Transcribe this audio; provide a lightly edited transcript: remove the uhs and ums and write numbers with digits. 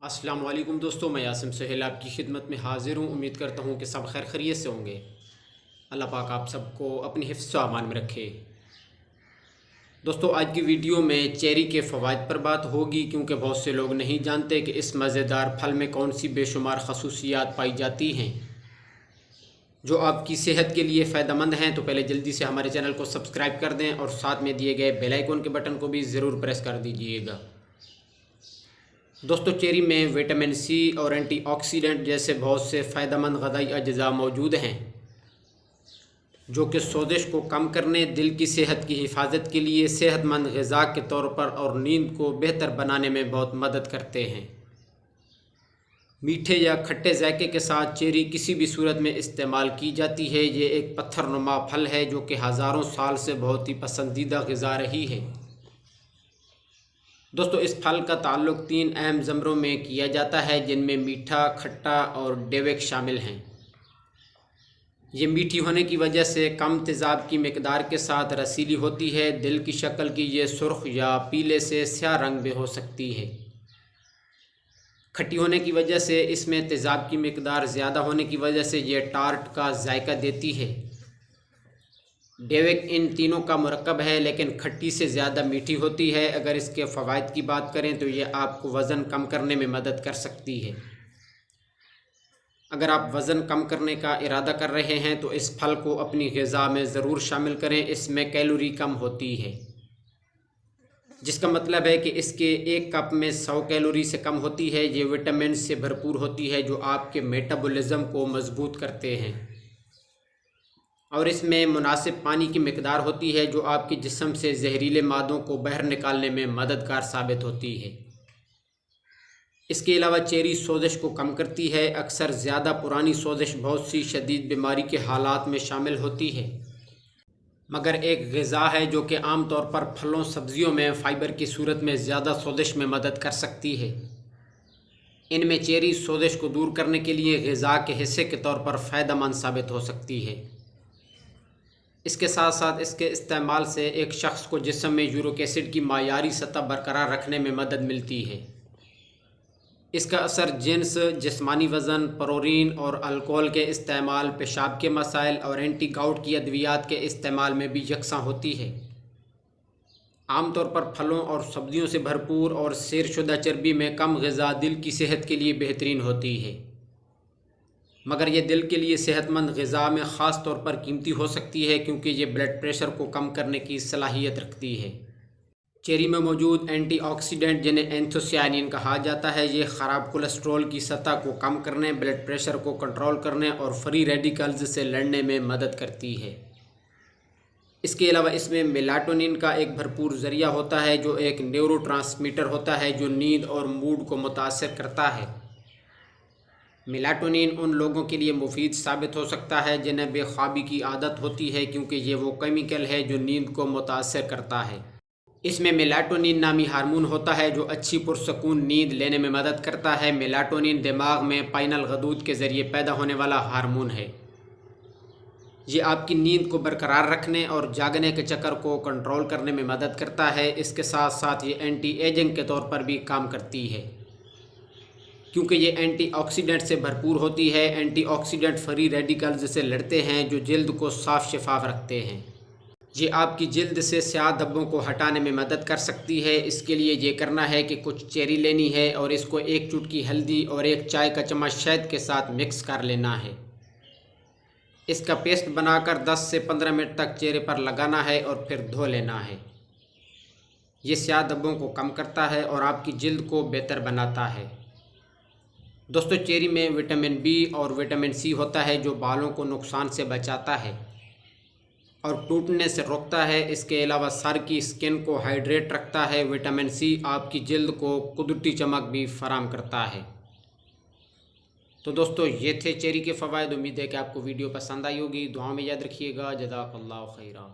السلام علیکم دوستوں، میں یاسم سہیل آپ کی خدمت میں حاضر ہوں۔ امید کرتا ہوں کہ سب خیر خیریت سے ہوں گے۔ اللہ پاک آپ سب کو اپنی حفظ و امان میں رکھے۔ دوستوں، آج کی ویڈیو میں چیری کے فوائد پر بات ہوگی، کیونکہ بہت سے لوگ نہیں جانتے کہ اس مزیدار پھل میں کون سی بے شمار خصوصیات پائی جاتی ہیں جو آپ کی صحت کے لیے فائدہ مند ہیں۔ تو پہلے جلدی سے ہمارے چینل کو سبسکرائب کر دیں اور ساتھ میں دیے گئے بیل آئیکن کے بٹن کو بھی ضرور پریس کر دیجئے گا۔ دوستو، چیری میں وٹامن سی اور اینٹی آکسیڈنٹ جیسے بہت سے فائدہ مند غذائی اجزاء موجود ہیں جو کہ سوزش کو کم کرنے، دل کی صحت کی حفاظت کے لیے صحت مند غذا کے طور پر اور نیند کو بہتر بنانے میں بہت مدد کرتے ہیں۔ میٹھے یا کھٹے ذائقے کے ساتھ چیری کسی بھی صورت میں استعمال کی جاتی ہے۔ یہ ایک پتھر نما پھل ہے جو کہ ہزاروں سال سے بہت ہی پسندیدہ غذا رہی ہے۔ دوستو، اس پھل کا تعلق 3 اہم زمروں میں کیا جاتا ہے، جن میں میٹھا، کھٹا اور ڈیوک شامل ہیں۔ یہ میٹھی ہونے کی وجہ سے کم تیزاب کی مقدار کے ساتھ رسیلی ہوتی ہے۔ دل کی شکل کی یہ سرخ یا پیلے سے سیاہ رنگ میں ہو سکتی ہے۔ کھٹی ہونے کی وجہ سے اس میں تیزاب کی مقدار زیادہ ہونے کی وجہ سے یہ ٹارٹ کا ذائقہ دیتی ہے۔ ڈیوک ان تینوں کا مرکب ہے، لیکن کھٹی سے زیادہ میٹھی ہوتی ہے۔ اگر اس کے فوائد کی بات کریں تو یہ آپ کو وزن کم کرنے میں مدد کر سکتی ہے۔ اگر آپ وزن کم کرنے کا ارادہ کر رہے ہیں تو اس پھل کو اپنی غذا میں ضرور شامل کریں۔ اس میں کیلوری کم ہوتی ہے، جس کا مطلب ہے کہ اس کے ایک کپ میں 100 کیلوری سے کم ہوتی ہے۔ یہ وٹامن سے بھرپور ہوتی ہے جو آپ کے میٹابولزم کو مضبوط کرتے ہیں، اور اس میں مناسب پانی کی مقدار ہوتی ہے جو آپ کے جسم سے زہریلے مادوں کو باہر نکالنے میں مددگار ثابت ہوتی ہے۔ اس کے علاوہ چیری سوزش کو کم کرتی ہے۔ اکثر زیادہ پرانی سوزش بہت سی شدید بیماری کے حالات میں شامل ہوتی ہے، مگر ایک غذا ہے جو کہ عام طور پر پھلوں سبزیوں میں فائبر کی صورت میں زیادہ سوزش میں مدد کر سکتی ہے۔ ان میں چیری سوزش کو دور کرنے کے لیے غذا کے حصے کے طور پر فائدہ مند ثابت ہو سکتی ہے۔ اس کے ساتھ ساتھ اس کے استعمال سے ایک شخص کو جسم میں یورک ایسڈ کی معیاری سطح برقرار رکھنے میں مدد ملتی ہے۔ اس کا اثر جنس، جسمانی وزن، پروٹین اور الکحل کے استعمال، پیشاب کے مسائل اور اینٹی گاؤٹ کی ادویات کے استعمال میں بھی یکساں ہوتی ہے۔ عام طور پر پھلوں اور سبزیوں سے بھرپور اور سیر شدہ چربی میں کم غذا دل کی صحت کے لیے بہترین ہوتی ہے، مگر یہ دل کے لیے صحت مند غذا میں خاص طور پر قیمتی ہو سکتی ہے، کیونکہ یہ بلڈ پریشر کو کم کرنے کی صلاحیت رکھتی ہے۔ چیری میں موجود اینٹی آکسیڈنٹ، جنہیں اینتھوسیانین کہا جاتا ہے، یہ خراب کولیسٹرول کی سطح کو کم کرنے، بلڈ پریشر کو کنٹرول کرنے اور فری ریڈیکلز سے لڑنے میں مدد کرتی ہے۔ اس کے علاوہ اس میں میلاٹونین کا ایک بھرپور ذریعہ ہوتا ہے، جو ایک نیورو ٹرانسمیٹر ہوتا ہے جو نیند اور موڈ کو متاثر کرتا ہے۔ میلاٹونین ان لوگوں کے لیے مفید ثابت ہو سکتا ہے جنہیں بے خوابی کی عادت ہوتی ہے، کیونکہ یہ وہ کیمیکل ہے جو نیند کو متاثر کرتا ہے۔ اس میں میلاٹونین نامی ہارمون ہوتا ہے جو اچھی پرسکون نیند لینے میں مدد کرتا ہے۔ میلاٹونین دماغ میں پائنل غدود کے ذریعے پیدا ہونے والا ہارمون ہے۔ یہ آپ کی نیند کو برقرار رکھنے اور جاگنے کے چکر کو کنٹرول کرنے میں مدد کرتا ہے۔ اس کے ساتھ ساتھ یہ اینٹی ایجنگ کے طور پر بھی کام کرتی ہے، کیونکہ یہ اینٹی آکسیڈنٹ سے بھرپور ہوتی ہے۔ اینٹی آکسیڈنٹ فری ریڈیکلز سے لڑتے ہیں جو جلد کو صاف شفاف رکھتے ہیں۔ یہ آپ کی جلد سے سیاہ دھبوں کو ہٹانے میں مدد کر سکتی ہے۔ اس کے لیے یہ کرنا ہے کہ کچھ چیری لینی ہے اور اس کو 1 چٹکی ہلدی اور 1 چائے کا چمچ شہد کے ساتھ مکس کر لینا ہے۔ اس کا پیسٹ بنا کر 10 سے 15 منٹ تک چہرے پر لگانا ہے اور پھر دھو لینا ہے۔ یہ سیاہ دھبوں کو کم کرتا ہے اور آپ کی جلد کو بہتر بناتا ہے۔ دوستو، چیری میں وٹامن بی اور وٹامن سی ہوتا ہے جو بالوں کو نقصان سے بچاتا ہے اور ٹوٹنے سے روکتا ہے۔ اس کے علاوہ سر کی سکن کو ہائیڈریٹ رکھتا ہے۔ وٹامن سی آپ کی جلد کو قدرتی چمک بھی فراہم کرتا ہے۔ تو دوستو، یہ تھے چیری کے فوائد۔ امید ہے کہ آپ کو ویڈیو پسند آئی ہوگی۔ دعاؤں میں یاد رکھیے گا۔ جزاک اللہ خیرہ۔